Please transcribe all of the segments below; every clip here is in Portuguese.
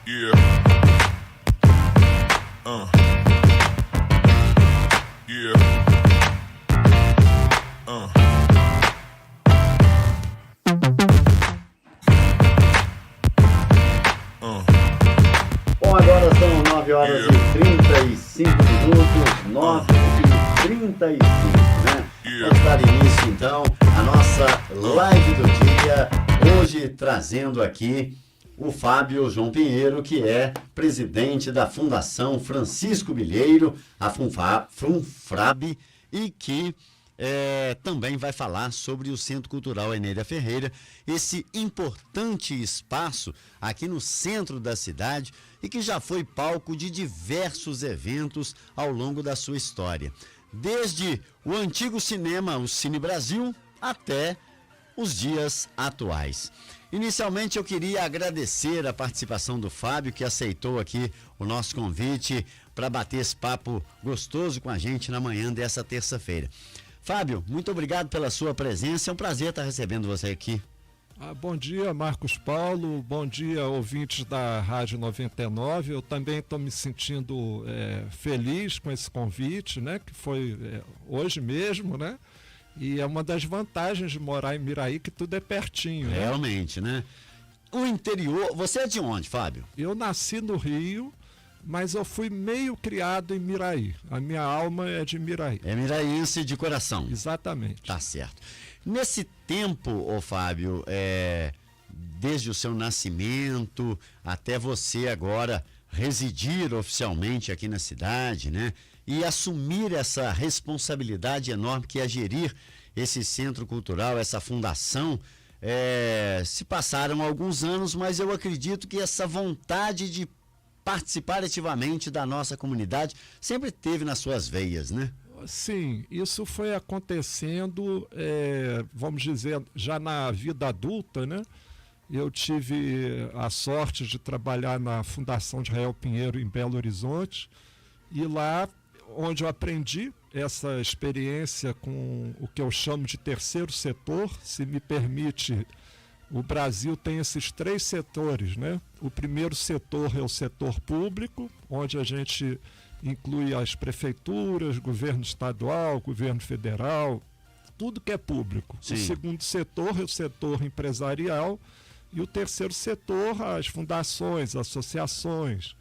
Yeah. Yeah. Bom, agora são 9 horas e 35 minutos, 9 e 35, né? Vamos dar início, então, à nossa live do dia, hoje trazendo aqui o Fábio João Pinheiro, que é presidente da Fundação Francisco Bilheiro, a FUNFRAB, e que também vai falar sobre o Centro Cultural Enéida Ferreira, esse importante espaço aqui no centro da cidade e que já foi palco de diversos eventos ao longo da sua história. Desde o antigo cinema, o Cine Brasil, até os dias atuais. Inicialmente eu queria agradecer a participação do Fábio, que aceitou aqui o nosso convite para bater esse papo gostoso com a gente na manhã dessa terça-feira. Fábio, muito obrigado pela sua presença, é um prazer estar recebendo você aqui. Bom dia, Marcos Paulo, bom dia, ouvintes da Rádio 99. Eu também estou me sentindo feliz com esse convite, né, que foi hoje mesmo, né? E é uma das vantagens de morar em Miraí, que tudo é pertinho. Realmente, né? O interior, você é de onde, Fábio? Eu nasci no Rio, mas eu fui meio criado em Miraí. A minha alma é de Miraí. É miraense de coração. Exatamente. Tá certo. Nesse tempo, ô Fábio, desde o seu nascimento até você agora residir oficialmente aqui na cidade, né? E assumir essa responsabilidade enorme que é gerir esse centro cultural, essa fundação. Se passaram alguns anos, mas eu acredito que essa vontade de participar ativamente da nossa comunidade sempre teve nas suas veias, né? Sim, isso foi acontecendo, vamos dizer, já na vida adulta, né? Eu tive a sorte de trabalhar na Fundação de Israel Pinheiro em Belo Horizonte, e lá onde eu aprendi essa experiência com o que eu chamo de terceiro setor. Se me permite, o Brasil tem esses três setores, né? O primeiro setor é o setor público, onde a gente inclui as prefeituras, governo estadual, governo federal, tudo que é público. Sim. O segundo setor é o setor empresarial e o terceiro setor, as fundações, associações,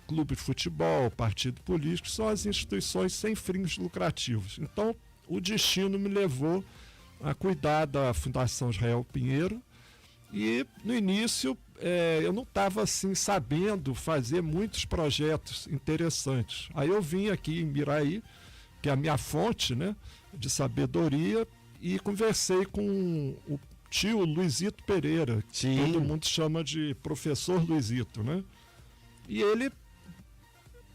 clube de futebol, partido político, são as instituições sem fins lucrativos. Então, o destino me levou a cuidar da Fundação Israel Pinheiro, e no início eu não estava assim sabendo fazer muitos projetos interessantes. Aí eu vim aqui em Miraí, que é a minha fonte, né, de sabedoria, e conversei com o tio Luizito Pereira, que todo mundo chama de professor Luizito, né? E ele,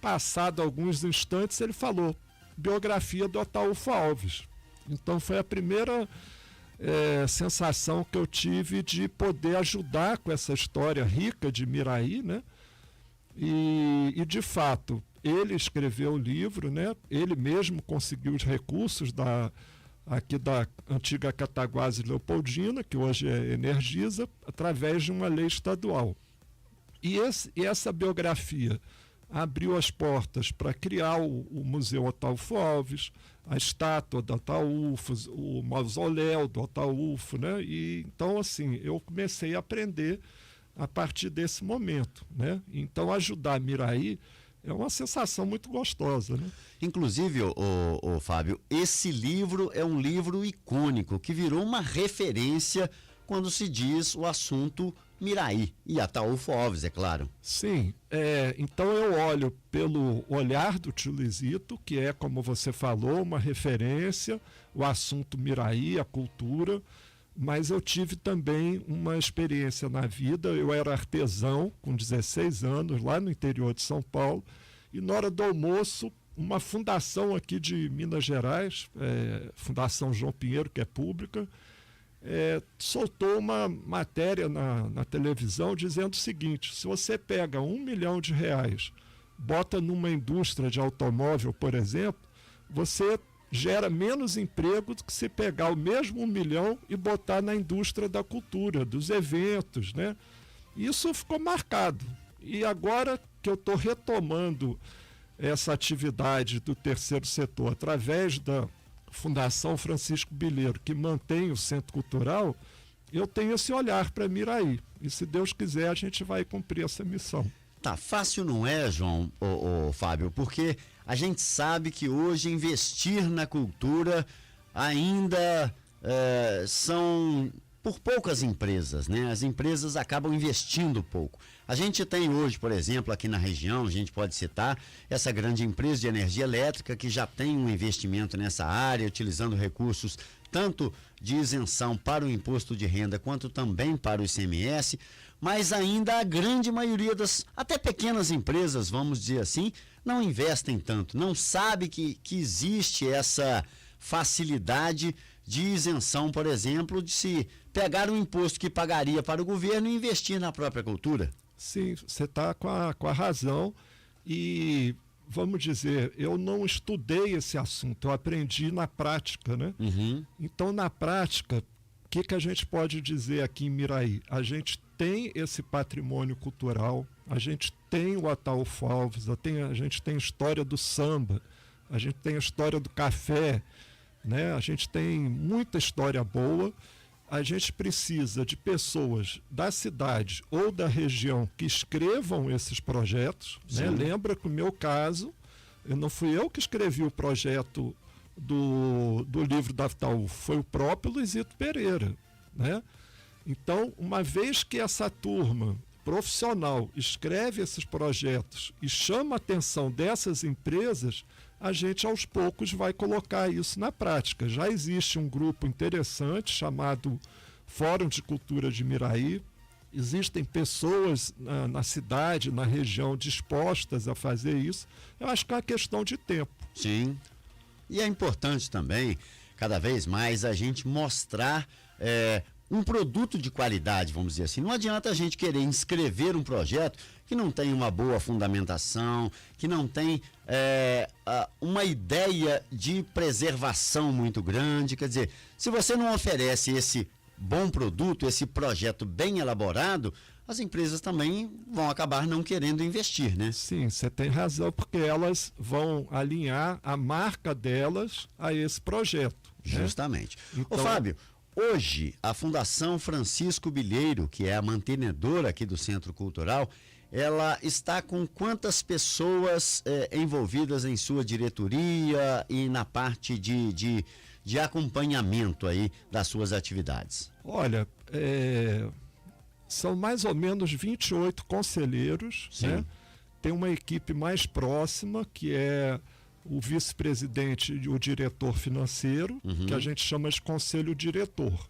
passado alguns instantes, ele falou: biografia do Ataúfo Alves. Então foi a primeira sensação que eu tive de poder ajudar com essa história rica de Miraí, né? E de fato, ele escreveu o livro, né? Ele mesmo conseguiu os recursos aqui da antiga Cataguases Leopoldina, que hoje é Energisa, através de uma lei estadual. E essa biografia abriu as portas para criar o Museu Ataúfo Alves, a estátua do Ataúfo, o mausoléu do Ataúfo, né? E então, assim, eu comecei a aprender a partir desse momento, né? Então, ajudar Miraí é uma sensação muito gostosa, né? Inclusive, o Fábio, esse livro é um livro icônico, que virou uma referência quando se diz o assunto Miraí e Ataúfo Alves, é claro. Sim, então eu olho pelo olhar do tio Luizito, que é, como você falou, uma referência, o assunto Miraí, a cultura, mas eu tive também uma experiência na vida. Eu era artesão com 16 anos, lá no interior de São Paulo, e na hora do almoço, uma fundação aqui de Minas Gerais, Fundação João Pinheiro, que é pública, soltou uma matéria na televisão dizendo o seguinte: se você pega R$1 milhão, bota numa indústria de automóvel, por exemplo, você gera menos emprego do que se pegar o mesmo 1 milhão e botar na indústria da cultura, dos eventos, né? Isso ficou marcado. E agora que eu estou retomando essa atividade do terceiro setor através da Fundação Francisco Bilheiro, que mantém o Centro Cultural, eu tenho esse olhar para Miraí. E se Deus quiser, a gente vai cumprir essa missão. Tá, fácil não é, João, Fábio, porque a gente sabe que hoje investir na cultura ainda são por poucas empresas, né? As empresas acabam investindo pouco. A gente tem hoje, por exemplo, aqui na região, a gente pode citar essa grande empresa de energia elétrica que já tem um investimento nessa área, utilizando recursos tanto de isenção para o imposto de renda quanto também para o ICMS, mas ainda a grande maioria das, até pequenas empresas, vamos dizer assim, não investem tanto, não sabe que existe essa facilidade de isenção, por exemplo, de se pegar um imposto que pagaria para o governo e investir na própria cultura. Sim, você está com a razão e, vamos dizer, eu não estudei esse assunto, eu aprendi na prática, né? Uhum. Então, na prática, o que a gente pode dizer aqui em Miraí? A gente tem esse patrimônio cultural, a gente tem o Ataúfo Alves, a gente tem a história do samba, a gente tem a história do café, né? A gente tem muita história boa. A gente precisa de pessoas da cidade ou da região que escrevam esses projetos, né? Lembra que o meu caso, não fui eu que escrevi o projeto do livro da Ataúfo, foi o próprio Luizito Pereira, né? Então, uma vez que essa turma profissional escreve esses projetos e chama a atenção dessas empresas, a gente aos poucos vai colocar isso na prática. Já existe um grupo interessante chamado Fórum de Cultura de Miraí. Existem pessoas na cidade, na região, dispostas a fazer isso. Eu acho que é uma questão de tempo. Sim. E é importante também, cada vez mais, a gente mostrar um produto de qualidade, vamos dizer assim. Não adianta a gente querer inscrever um projeto que não tem uma boa fundamentação, que não tem uma ideia de preservação muito grande. Quer dizer, se você não oferece esse bom produto, esse projeto bem elaborado, as empresas também vão acabar não querendo investir, né? Sim, você tem razão, porque elas vão alinhar a marca delas a esse projeto. Justamente. Né? Então, ô Fábio, hoje a Fundação Francisco Bilheiro, que é a mantenedora aqui do Centro Cultural, ela está com quantas pessoas envolvidas em sua diretoria e na parte de acompanhamento aí das suas atividades? Olha, são mais ou menos 28 conselheiros, né? Tem uma equipe mais próxima, que é o vice-presidente e o diretor financeiro, que a gente chama de conselho diretor.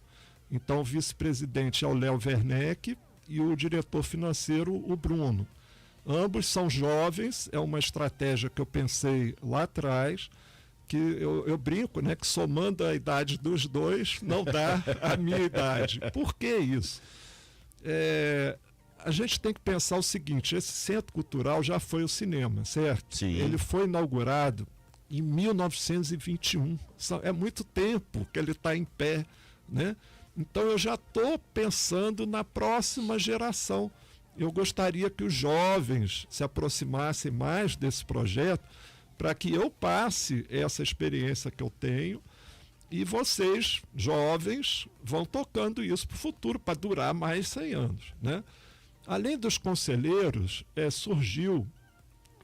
Então, o vice-presidente é o Léo Werneck e o diretor financeiro, o Bruno. Ambos são jovens, é uma estratégia que eu pensei lá atrás, que eu brinco, né, que somando a idade dos dois não dá a minha idade. Por que isso? A gente tem que pensar o seguinte: esse centro cultural já foi o cinema, certo? Sim. Ele foi inaugurado em 1921. É muito tempo que ele está em pé, né? Então eu já estou pensando na próxima geração. Eu gostaria que os jovens se aproximassem mais desse projeto, para que eu passe essa experiência que eu tenho e vocês, jovens, vão tocando isso para o futuro, para durar mais 100 anos, né? Além dos conselheiros, surgiu,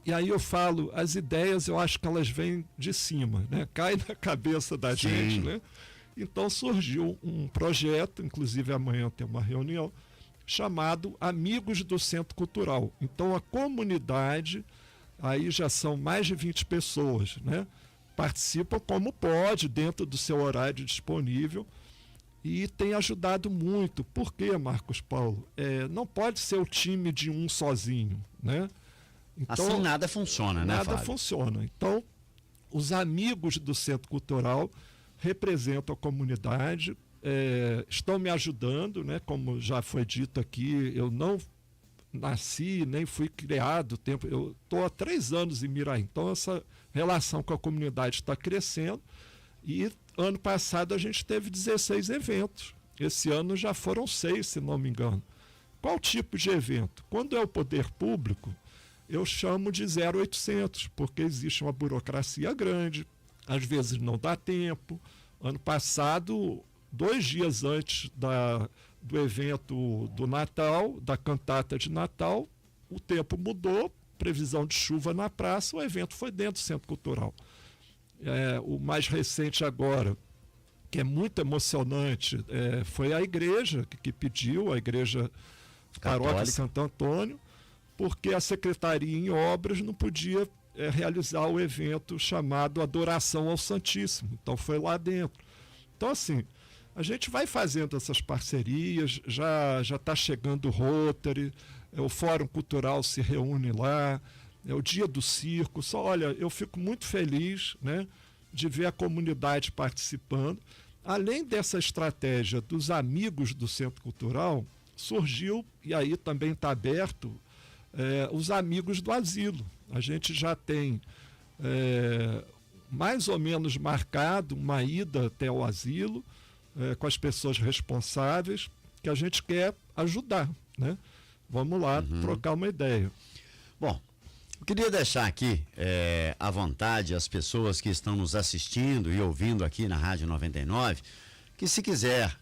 e aí eu falo, as ideias eu acho que elas vêm de cima, né? Cai na cabeça da gente, né? Então surgiu um projeto, inclusive amanhã tem uma reunião, chamado Amigos do Centro Cultural. Então a comunidade, aí já são mais de 20 pessoas, né? Participam como pode, dentro do seu horário disponível, e tem ajudado muito. Por quê, Marcos Paulo? Não pode ser o time de um sozinho, né? Então, assim nada funciona, né, Fábio? Nada funciona. Então, os amigos do Centro Cultural representam a comunidade, estão me ajudando, né? Como já foi dito aqui, eu não nasci, nem fui criado, eu estou há 3 anos em Miraí, então essa relação com a comunidade está crescendo, e ano passado a gente teve 16 eventos, esse ano já foram 6, se não me engano. Qual tipo de evento? Quando é o poder público, eu chamo de 0800, porque existe uma burocracia grande, às vezes não dá tempo. Ano passado, 2 dias antes do evento do Natal, da cantata de Natal, o tempo mudou, previsão de chuva na praça, o evento foi dentro do Centro Cultural. O mais recente agora, que é muito emocionante, foi a igreja que pediu, a igreja Paróquia Santo Antônio, porque a Secretaria em Obras não podia realizar o evento chamado Adoração ao Santíssimo. Então foi lá dentro. Então, assim, a gente vai fazendo essas parcerias, já está chegando o Rotary, o Fórum Cultural se reúne lá, é o Dia do Circo. Olha, eu fico muito feliz, né, de ver a comunidade participando. Além dessa estratégia dos amigos do Centro Cultural, surgiu, e aí também está aberto, os amigos do asilo. A gente já tem mais ou menos marcado uma ida até o asilo, com as pessoas responsáveis, que a gente quer ajudar, né? Vamos lá trocar uma ideia. Bom, eu queria deixar aqui à vontade as pessoas que estão nos assistindo e ouvindo aqui na Rádio 99, que se quiser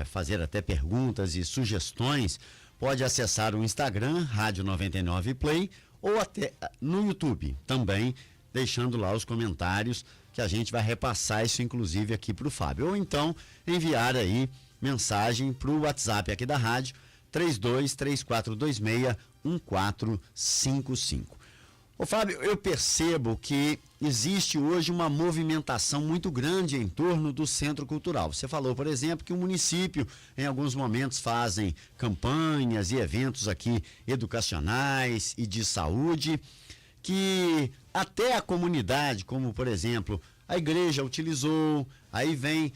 fazer até perguntas e sugestões, pode acessar o Instagram, Rádio 99 Play, ou até no YouTube também, deixando lá os comentários, que a gente vai repassar isso inclusive aqui para o Fábio. Ou então enviar aí mensagem para o WhatsApp aqui da rádio, 3234261455. Ô Fábio, eu percebo que existe hoje uma movimentação muito grande em torno do Centro Cultural. Você falou, por exemplo, que o município em alguns momentos fazem campanhas e eventos aqui educacionais e de saúde, que até a comunidade, como por exemplo, a igreja utilizou, aí vem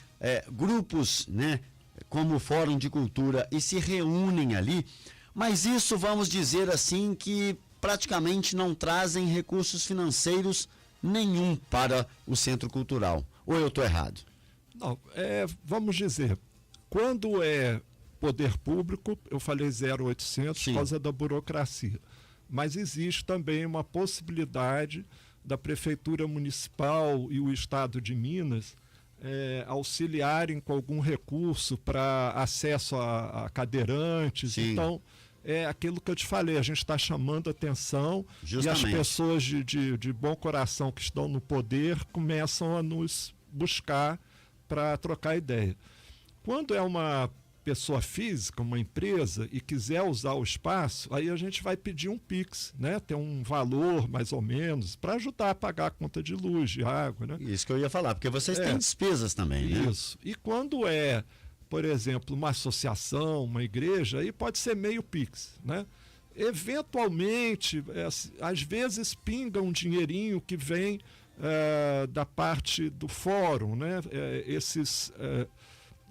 grupos, né, como o Fórum de Cultura e se reúnem ali, mas isso, vamos dizer assim, que praticamente não trazem recursos financeiros nenhum para o Centro Cultural. Ou eu estou errado? Não, vamos dizer, quando é poder público, eu falei 0800 por causa da burocracia, mas existe também uma possibilidade da Prefeitura Municipal e o Estado de Minas auxiliarem com algum recurso para acesso a cadeirantes. Sim. Então, é aquilo que eu te falei, a gente está chamando atenção. Justamente. E as pessoas de bom coração que estão no poder começam a nos buscar para trocar ideia. Quando é uma pessoa física, uma empresa, e quiser usar o espaço, aí a gente vai pedir um Pix, né? Tem um valor mais ou menos para ajudar a pagar a conta de luz, de água, né? Isso que eu ia falar, porque vocês têm despesas também, né? Isso. E quando é, por exemplo, uma associação, uma igreja, aí pode ser meio Pix, né? Eventualmente, às vezes pinga um dinheirinho que vem da parte do fórum, né? Esses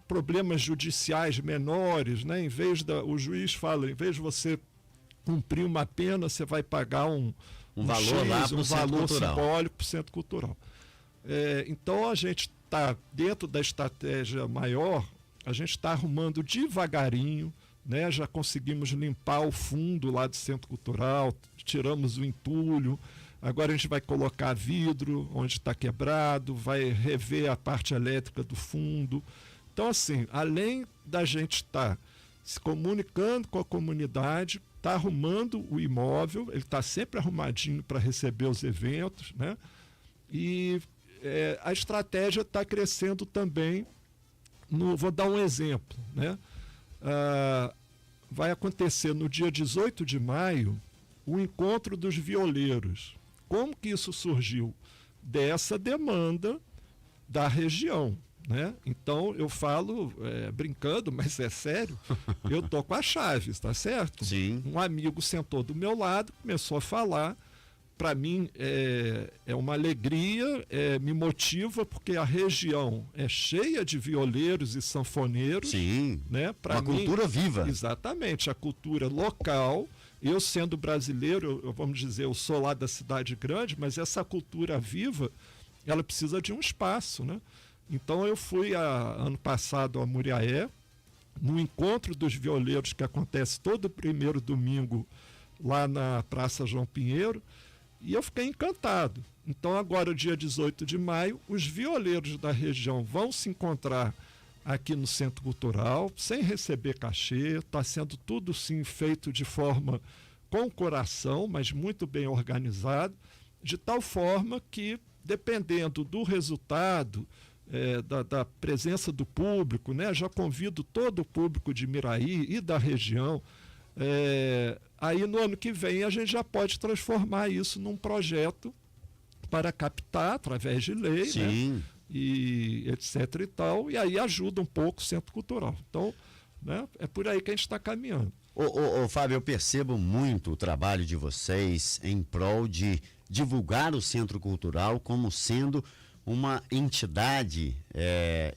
problemas judiciais menores, né? O juiz fala, em vez de você cumprir uma pena, você vai pagar um valor lá para o valor simbólico para o Centro Cultural. Então a gente está dentro da estratégia maior, a gente está arrumando devagarinho, né? Já conseguimos limpar o fundo lá do Centro Cultural, tiramos o entulho, agora a gente vai colocar vidro onde está quebrado, vai rever a parte elétrica do fundo. Então, assim, além da gente estar se comunicando com a comunidade, está arrumando o imóvel, ele está sempre arrumadinho para receber os eventos, né? E a estratégia está crescendo também. Vou dar um exemplo, né? Vai acontecer no dia 18 de maio o encontro dos violeiros. Como que isso surgiu? Dessa demanda da região, né? Então eu falo brincando, mas é sério, eu tô com a chave, tá certo? Sim. Um amigo sentou do meu lado, começou a falar. Para mim é uma alegria, me motiva, porque a região é cheia de violeiros e sanfoneiros. Sim, né? Uma cultura viva. Exatamente, a cultura local. Eu sendo brasileiro, vamos dizer, eu sou lá da cidade grande, mas essa cultura viva, ela precisa de um espaço, né? Então eu fui ano passado a Muriaé, no encontro dos violeiros que acontece todo primeiro domingo lá na Praça João Pinheiro, e eu fiquei encantado. Então agora, dia 18 de maio, os violeiros da região vão se encontrar aqui no Centro Cultural, sem receber cachê, está sendo tudo sim feito de forma com coração, mas muito bem organizado, de tal forma que, dependendo do resultado, da presença do público, né, já convido todo o público de Miraí e da região, aí no ano que vem a gente já pode transformar isso num projeto para captar através de lei, Sim. né, e etc e tal, e aí ajuda um pouco o Centro Cultural. Então, né, é por aí que a gente está caminhando. Ô, Fábio, eu percebo muito o trabalho de vocês em prol de divulgar o Centro Cultural como sendo uma entidade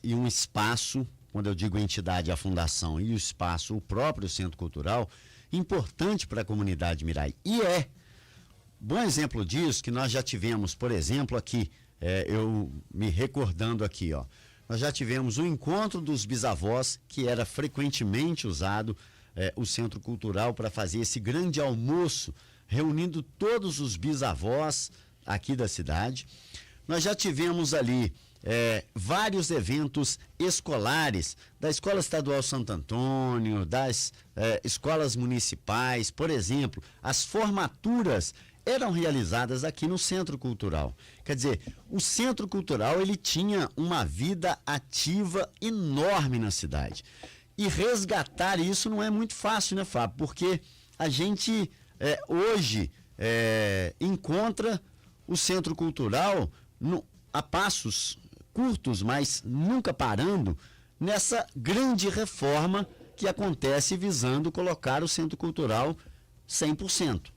e um espaço, quando eu digo entidade, a fundação, e o espaço, o próprio Centro Cultural, importante para a comunidade Miraí. E bom exemplo disso que nós já tivemos, por exemplo, aqui, eu me recordando aqui, ó, nós já tivemos o encontro dos bisavós, que era frequentemente usado o Centro Cultural para fazer esse grande almoço, reunindo todos os bisavós aqui da cidade. Nós já tivemos ali vários eventos escolares, da Escola Estadual Santo Antônio, das escolas municipais, por exemplo, as formaturas eram realizadas aqui no Centro Cultural. Quer dizer, o Centro Cultural ele tinha uma vida ativa enorme na cidade. E resgatar isso não é muito fácil, né, Fábio? Porque a gente hoje encontra o Centro Cultural a passos curtos, mas nunca parando, nessa grande reforma que acontece visando colocar o Centro Cultural 100%.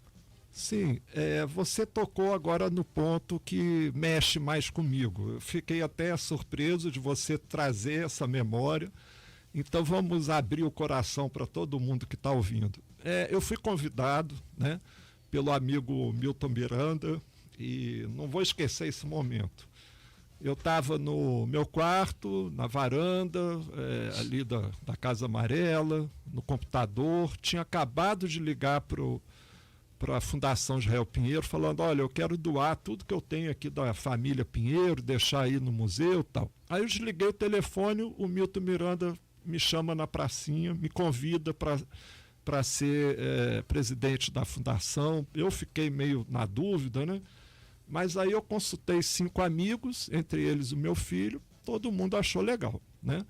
Sim, você tocou agora no ponto que mexe mais comigo. Eu fiquei até surpreso de você trazer essa memória. Então vamos abrir o coração para todo mundo que está ouvindo. Eu fui convidado, né, pelo amigo Milton Miranda, e não vou esquecer esse momento. Eu estava no meu quarto, na varanda, ali da Casa Amarela, no computador, tinha acabado de ligar para a Fundação Israel Pinheiro, falando, olha, eu quero doar tudo que eu tenho aqui da família Pinheiro, deixar aí no museu e tal. Aí eu desliguei o telefone, o Milton Miranda me chama na pracinha, me convida para ser presidente da fundação. Eu fiquei meio na dúvida, né? Mas aí eu consultei 5 amigos, entre eles o meu filho, todo mundo achou legal, né?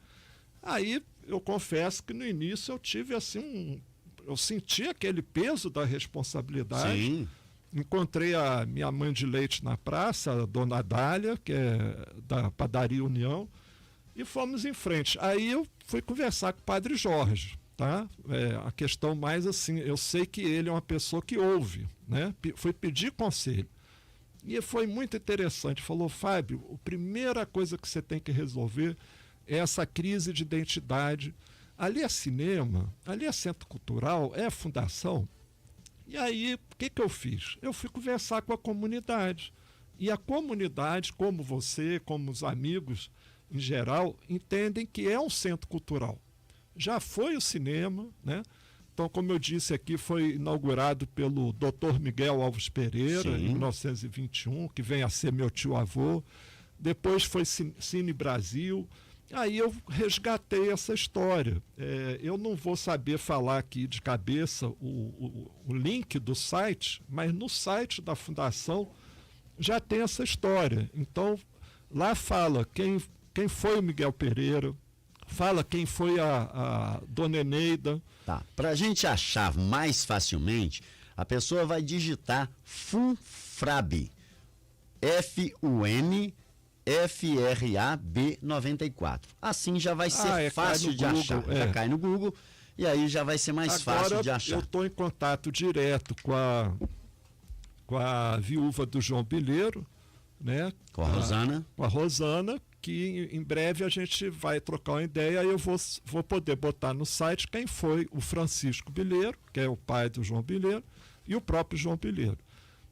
Aí eu confesso que no início eu tive assim eu senti aquele peso da responsabilidade. Sim. Encontrei a minha mãe de leite na praça, a dona Dália, que é da Padaria União, e fomos em frente. Aí eu fui conversar com o Padre Jorge, tá? A questão mais assim, eu sei que ele é uma pessoa que ouve, né? Fui pedir conselho. E foi muito interessante. Falou, Fábio, a primeira coisa que você tem que resolver é essa crise de identidade. Ali é cinema, ali é Centro Cultural, é fundação. E aí, o que eu fiz? Eu fui conversar com a comunidade. E a comunidade, como você, como os amigos em geral, entendem que é um centro cultural. Já foi o cinema, né? Então, como eu disse aqui, foi inaugurado pelo Dr. Miguel Alves Pereira, Sim. em 1921, que vem a ser meu tio-avô. Depois foi Cine Brasil. Aí eu resgatei essa história. Eu não vou saber falar aqui de cabeça o link do site, mas no site da Fundação já tem essa história. Então, lá fala quem foi o Miguel Pereira, fala quem foi a Dona Eneida. Tá. Para a gente achar mais facilmente, a pessoa vai digitar FUNFRAB, FUNFRAB 94. Assim já vai ser fácil de achar. Já cai no Google e aí já vai ser mais fácil de achar. Eu estou em contato direto com a viúva do João Bilheiro, né? Com a Rosana. Com a Rosana, que em breve a gente vai trocar uma ideia e eu vou poder botar no site quem foi o Francisco Bilheiro, que é o pai do João Bilheiro, e o próprio João Bilheiro.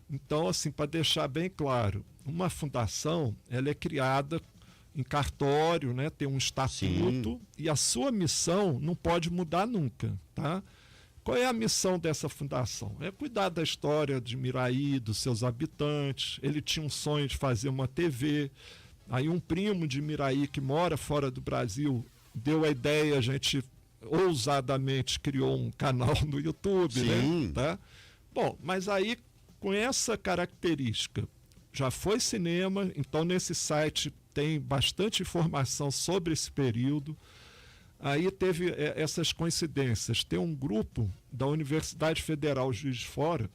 Então, assim, para deixar bem claro, uma fundação, ela é criada em cartório, né? Tem um estatuto. Sim. E a sua missão não pode mudar nunca, tá? Qual é a missão dessa fundação? É cuidar da história de Miraí, dos seus habitantes. Ele tinha um sonho de fazer uma TV. Aí um primo de Miraí que mora fora do Brasil deu a ideia, a gente ousadamente criou um canal no YouTube, né? Tá? Bom, mas aí com essa característica, já foi cinema, então nesse site tem bastante informação sobre esse período. Aí teve essas coincidências. Tem um grupo da Universidade Federal Juiz de Fora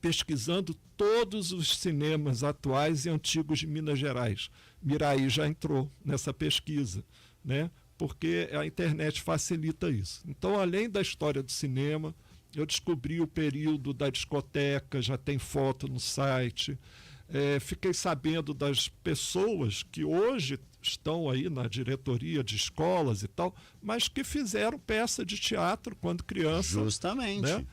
pesquisando todos os cinemas atuais e antigos de Minas Gerais. Miraí já entrou nessa pesquisa, né? Porque a internet facilita isso. Então, além da história do cinema, eu descobri o período da discoteca, já tem foto no site. Fiquei sabendo das pessoas que hoje estão aí na diretoria de escolas e tal, mas que fizeram peça de teatro quando criança. Justamente. Né?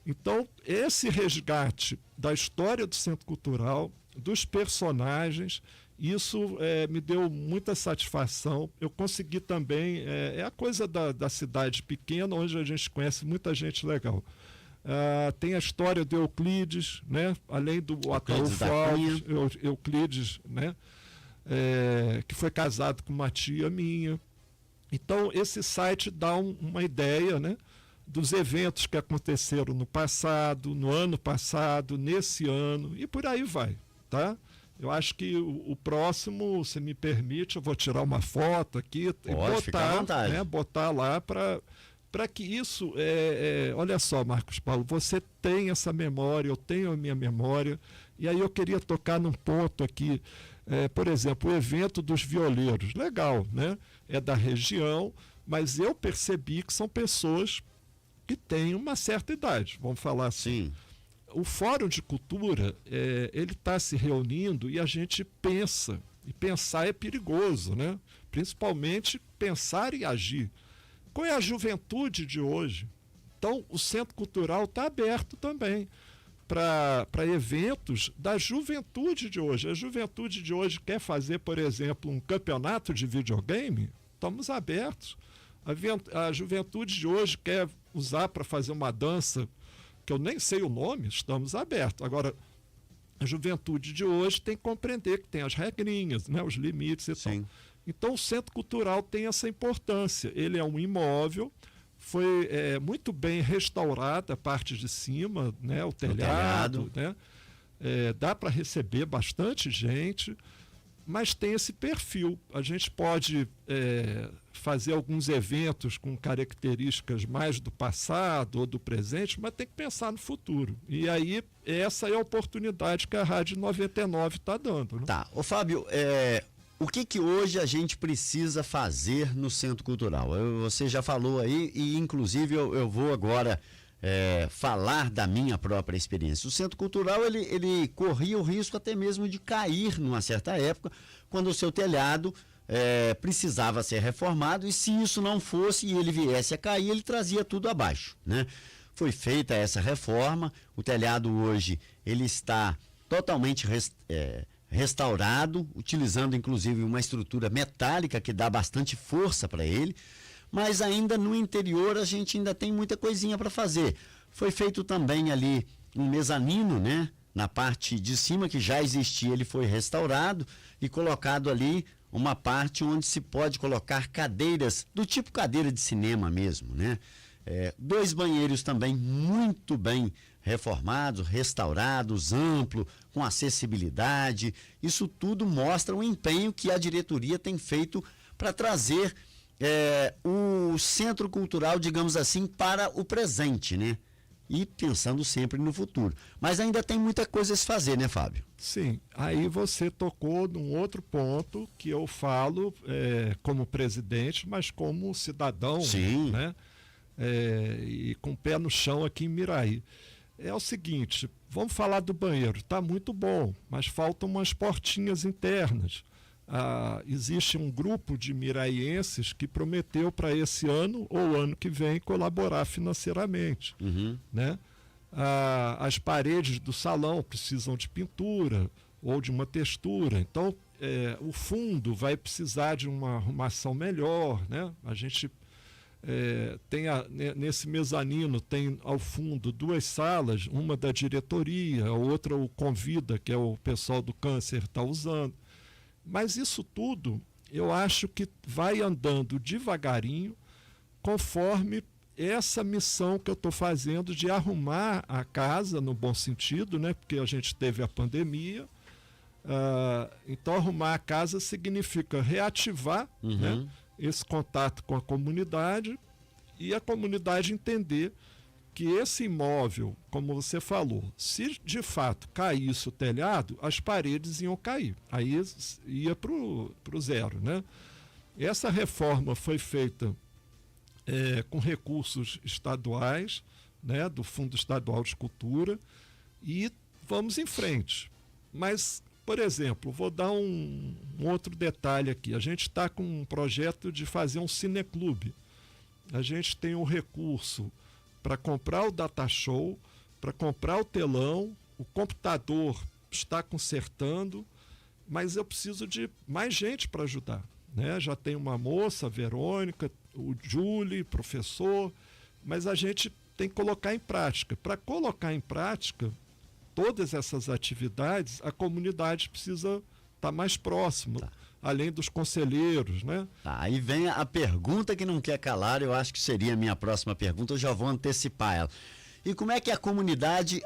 Então, esse resgate da história do Centro Cultural, dos personagens, isso me deu muita satisfação. Eu consegui também, é a coisa da cidade pequena, onde a gente conhece muita gente legal. Tem a história do Euclides, né? Além do Ataúfo Alves, Euclides, né? Que foi casado com uma tia minha. Então, esse site dá uma ideia, né? Dos eventos que aconteceram no passado, no ano passado, nesse ano, e por aí vai, tá? Eu acho que o próximo, se me permite, eu vou tirar uma foto aqui e botar lá para que isso, olha só, Marcos Paulo, você tem essa memória, eu tenho a minha memória, e aí eu queria tocar num ponto aqui, por exemplo, o evento dos violeiros, legal, né? É da região, mas eu percebi que são pessoas que têm uma certa idade, vamos falar assim. Sim. O Fórum de Cultura, ele está se reunindo e a gente pensa, e pensar é perigoso, né? Principalmente pensar e agir. Qual é a juventude de hoje? Então, o Centro Cultural está aberto também para eventos da juventude de hoje. A juventude de hoje quer fazer, por exemplo, um campeonato de videogame? Estamos abertos. A juventude de hoje quer usar para fazer uma dança que eu nem sei o nome, estamos abertos. Agora, a juventude de hoje tem que compreender que tem as regrinhas, né, os limites e tal. Então, o Centro Cultural tem essa importância. Ele é um imóvel, foi muito bem restaurada a parte de cima, né, o telhado. Né, dá para receber bastante gente, mas tem esse perfil. A gente pode fazer alguns eventos com características mais do passado ou do presente, mas tem que pensar no futuro. E aí, essa é a oportunidade que a Rádio 99 está dando. Né? Tá. Ô Fábio, o que hoje a gente precisa fazer no Centro Cultural? Você já falou aí, e inclusive eu vou agora falar da minha própria experiência. O Centro Cultural, ele corria o risco até mesmo de cair numa certa época, quando o seu telhado precisava ser reformado, e se isso não fosse e ele viesse a cair, ele trazia tudo abaixo, né? Foi feita essa reforma, o telhado hoje ele está totalmente restaurado, utilizando inclusive uma estrutura metálica que dá bastante força para ele, mas ainda no interior a gente ainda tem muita coisinha para fazer. Foi feito também ali um mezanino, né? Na parte de cima que já existia, ele foi restaurado e colocado ali uma parte onde se pode colocar cadeiras, do tipo cadeira de cinema mesmo, né? 2 banheiros também muito bem reformados, restaurados, amplo, com acessibilidade. Isso tudo mostra o empenho que a diretoria tem feito para trazer o Centro Cultural, digamos assim, para o presente, né? E pensando sempre no futuro. Mas ainda tem muita coisa a se fazer, né, Fábio? Sim, aí você tocou num outro ponto que eu falo como presidente, mas como cidadão. Sim. Né? E com o pé no chão aqui em Miraí. É o seguinte, vamos falar do banheiro, está muito bom, mas faltam umas portinhas internas. Existe um grupo de miraienses que prometeu para esse ano ou ano que vem colaborar financeiramente. Né? As paredes do salão precisam de pintura ou de uma textura. Então, o fundo vai precisar de uma arrumação melhor, né? A gente tem nesse mezanino tem ao fundo 2 salas, uma da diretoria, a outra o Convida, que é o pessoal do câncer está usando. Mas isso tudo eu acho que vai andando devagarinho, conforme essa missão que eu estou fazendo de arrumar a casa, no bom sentido, né? Porque a gente teve a pandemia. Então arrumar a casa significa reativar, né, esse contato com a comunidade e a comunidade entender que esse imóvel, como você falou, se de fato caísse o telhado, as paredes iam cair, aí ia para o zero, né? Essa reforma foi feita com recursos estaduais, né, do Fundo Estadual de Cultura, e vamos em frente. Mas, por exemplo, vou dar um outro detalhe aqui. A gente está com um projeto de fazer um cineclube. A gente tem um recurso para comprar o data show, para comprar o telão, o computador está consertando, mas eu preciso de mais gente para ajudar, né? Já tem uma moça, a Verônica, o Júlio, professor, mas a gente tem que colocar em prática. Para colocar em prática todas essas atividades, a comunidade precisa estar mais próxima, além dos conselheiros, né? Aí vem a pergunta que não quer calar, eu acho que seria a minha próxima pergunta, eu já vou antecipar ela. E como é que a comunidade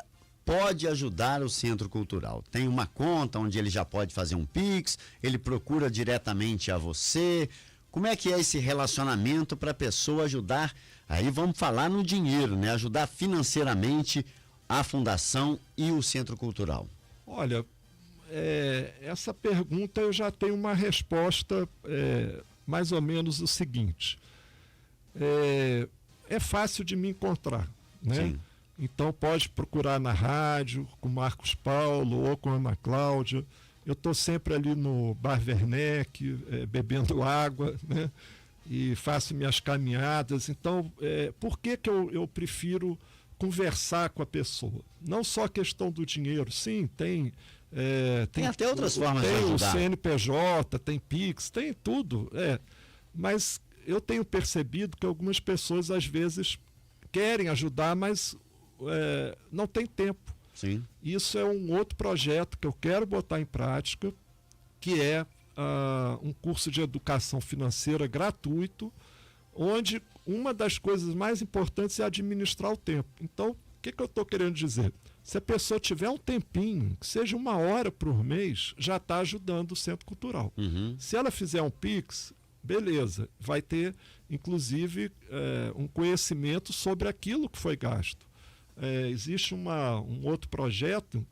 pode ajudar o Centro Cultural? Tem uma conta onde ele já pode fazer um Pix, ele procura diretamente a você? Como é que é esse relacionamento para a pessoa ajudar? Aí vamos falar no dinheiro, né? Ajudar financeiramente a Fundação e o Centro Cultural. Olha, essa pergunta eu já tenho uma resposta mais ou menos o seguinte. É fácil de me encontrar, né? Sim. Então pode procurar na rádio, com Marcos Paulo ou com Ana Cláudia. Eu estou sempre ali no Bar Werneck, bebendo água, né? E faço minhas caminhadas. Então, por que eu prefiro conversar com a pessoa? Não só a questão do dinheiro, sim, tem até outras formas de ajudar. Tem o CNPJ, tem Pix, tem tudo. Mas eu tenho percebido que algumas pessoas às vezes querem ajudar, mas não tem tempo. Sim. Isso é um outro projeto que eu quero botar em prática, que é um curso de educação financeira gratuito, onde uma das coisas mais importantes é administrar o tempo. Então, o que eu estou querendo dizer? Se a pessoa tiver um tempinho, que seja 1 hora por mês, já está ajudando o Centro Cultural. Se ela fizer um Pix, beleza, vai ter, inclusive, um conhecimento sobre aquilo que foi gasto. Existe um outro projeto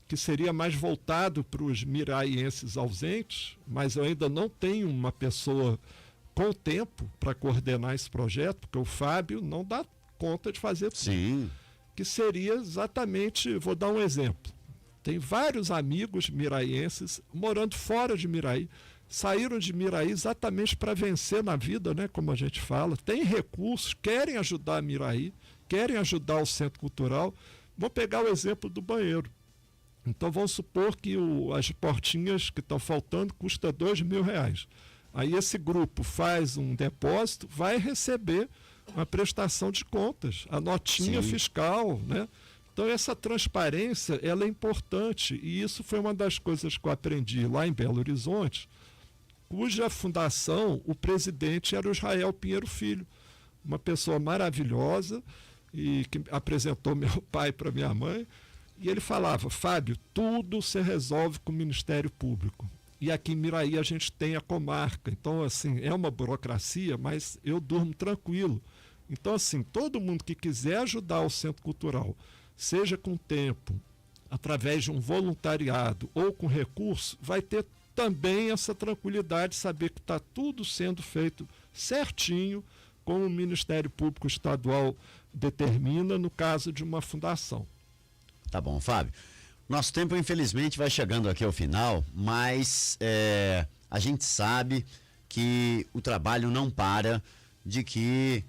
que seria mais voltado para os miraienses ausentes, mas eu ainda não tenho uma pessoa com tempo para coordenar esse projeto, porque o Fábio não dá conta de fazer tudo. Sim. Que seria exatamente, vou dar um exemplo. Tem vários amigos miraienses morando fora de Miraí, saíram de Miraí exatamente para vencer na vida, né, como a gente fala, tem recursos, querem ajudar a Miraí, querem ajudar o Centro Cultural. Vou pegar o exemplo do banheiro. Então vamos supor que as portinhas que estão faltando custam R$2.000. Aí esse grupo faz um depósito, vai receber uma prestação de contas, a notinha Sim. fiscal, né? Então essa transparência, ela é importante, e isso foi uma das coisas que eu aprendi lá em Belo Horizonte, cuja fundação, o presidente era o Israel Pinheiro Filho, uma pessoa maravilhosa, e que apresentou meu pai para minha mãe, e ele falava: Fábio, tudo se resolve com o Ministério Público. E aqui em Miraí a gente tem a comarca. Então, assim, é uma burocracia, mas eu durmo tranquilo. Então, assim, todo mundo que quiser ajudar o Centro Cultural, seja com tempo, através de um voluntariado ou com recurso, vai ter também essa tranquilidade de saber que está tudo sendo feito certinho, como o Ministério Público Estadual determina no caso de uma fundação. Tá bom, Fábio. Nosso tempo, infelizmente, vai chegando aqui ao final, mas a gente sabe que o trabalho não para, de que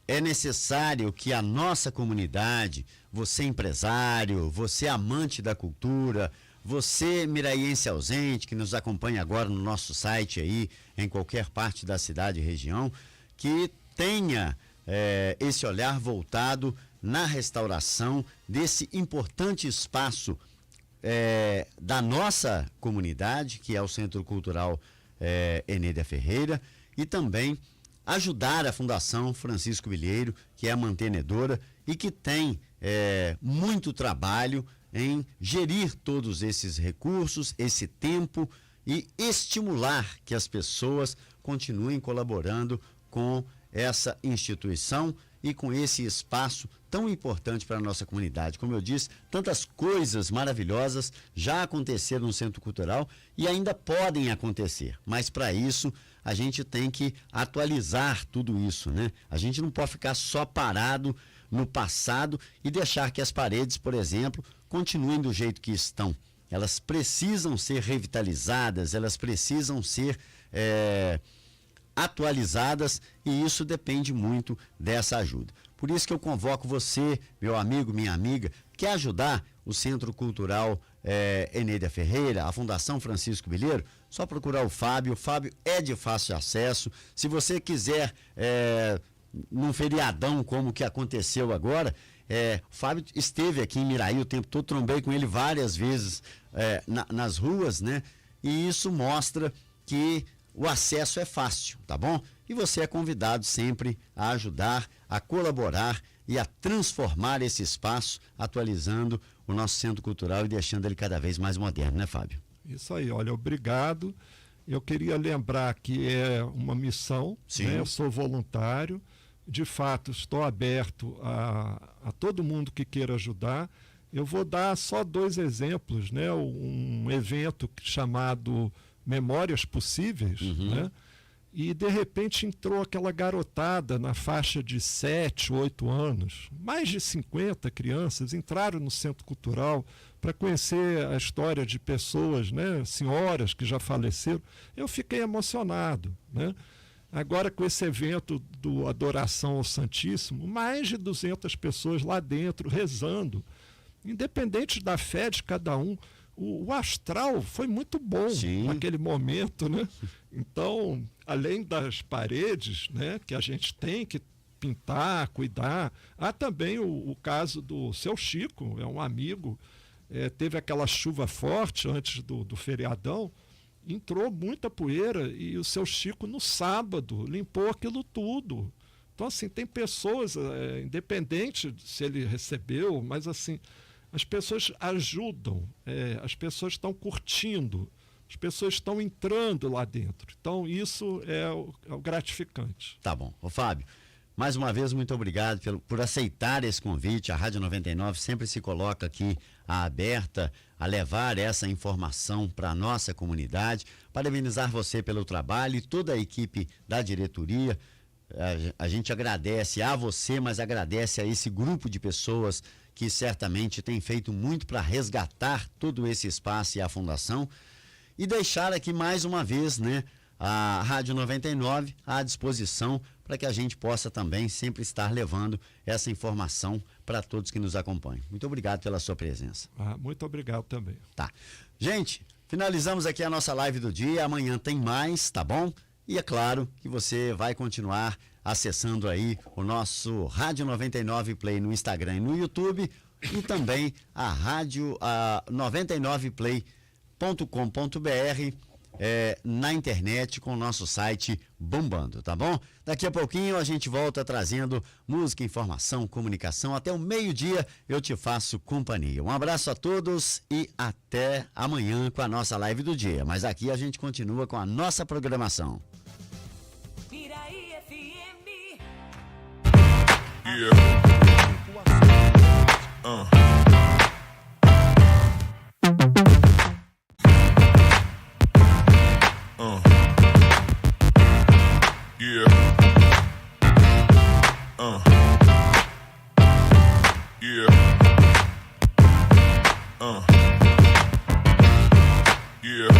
é necessário que a nossa comunidade, você empresário, você amante da cultura, você, miraiense ausente, que nos acompanha agora no nosso site aí, em qualquer parte da cidade e região, que tenha esse olhar voltado na restauração desse importante espaço da nossa comunidade, que é o Centro Cultural Enédia Ferreira, e também ajudar a Fundação Francisco Bilheiro, que é a mantenedora e que tem muito trabalho em gerir todos esses recursos, esse tempo, e estimular que as pessoas continuem colaborando com essa instituição e com esse espaço tão importante para a nossa comunidade. Como eu disse, tantas coisas maravilhosas já aconteceram no Centro Cultural e ainda podem acontecer, mas para isso a gente tem que atualizar tudo isso, né? A gente não pode ficar só parado no passado e deixar que as paredes, por exemplo, continuem do jeito que estão. Elas precisam ser revitalizadas, elas precisam ser atualizadas, e isso depende muito dessa ajuda. Por isso que eu convoco você, meu amigo, minha amiga, quer ajudar o Centro Cultural Enédia Ferreira, a Fundação Francisco Bilheiro, só procurar o Fábio. O Fábio é de fácil acesso. Se você quiser, num feriadão como o que aconteceu agora, o Fábio esteve aqui em Miraí o tempo todo, trombei com ele várias vezes nas ruas, né? E isso mostra que o acesso é fácil, tá bom? E você é convidado sempre a ajudar, a colaborar e a transformar esse espaço, atualizando o nosso Centro Cultural e deixando ele cada vez mais moderno, né, Fábio? Isso aí, olha, obrigado. Eu queria lembrar que é uma missão, né? Eu sou voluntário, de fato estou aberto a todo mundo que queira ajudar. Eu vou dar só 2 exemplos, né? Um evento chamado Memórias Possíveis, né? E de repente entrou aquela garotada na faixa de 7, 8 anos, mais de 50 crianças entraram no Centro Cultural para conhecer a história de pessoas, né? Senhoras que já faleceram. Eu fiquei emocionado, né? Agora, com esse evento do Adoração ao Santíssimo, mais de 200 pessoas lá dentro rezando, independente da fé de cada um. O astral foi muito bom naquele momento, né? Então, além das paredes, né, que a gente tem que pintar, cuidar, há também o caso do seu Chico, é um amigo, teve aquela chuva forte antes do feriadão, entrou muita poeira e o seu Chico no sábado limpou aquilo tudo. Então, assim, tem pessoas, independente se ele recebeu, mas assim, as pessoas ajudam, as pessoas estão curtindo, as pessoas estão entrando lá dentro. Então, isso é o gratificante. Tá bom. Ô, Fábio, mais uma vez, muito obrigado por aceitar esse convite. A Rádio 99 sempre se coloca aqui aberta a levar essa informação para a nossa comunidade. Parabenizar você pelo trabalho e toda a equipe da diretoria. A gente agradece a você, mas agradece a esse grupo de pessoas que certamente tem feito muito para resgatar todo esse espaço e a fundação, e deixar aqui mais uma vez, né, a Rádio 99 à disposição para que a gente possa também sempre estar levando essa informação para todos que nos acompanham. Muito obrigado pela sua presença. Muito obrigado também. Tá. Gente, finalizamos aqui a nossa live do dia. Amanhã tem mais, tá bom? E é claro que você vai continuar acessando aí o nosso Rádio 99 Play no Instagram e no YouTube, e também a rádio 99play.com.br na internet com o nosso site bombando, tá bom? Daqui a pouquinho a gente volta trazendo música, informação, comunicação. Até o meio-dia eu te faço companhia. Um abraço a todos e até amanhã com a nossa live do dia. Mas aqui a gente continua com a nossa programação. Miraí FM. Yeah. Yeah. Yeah. Yeah.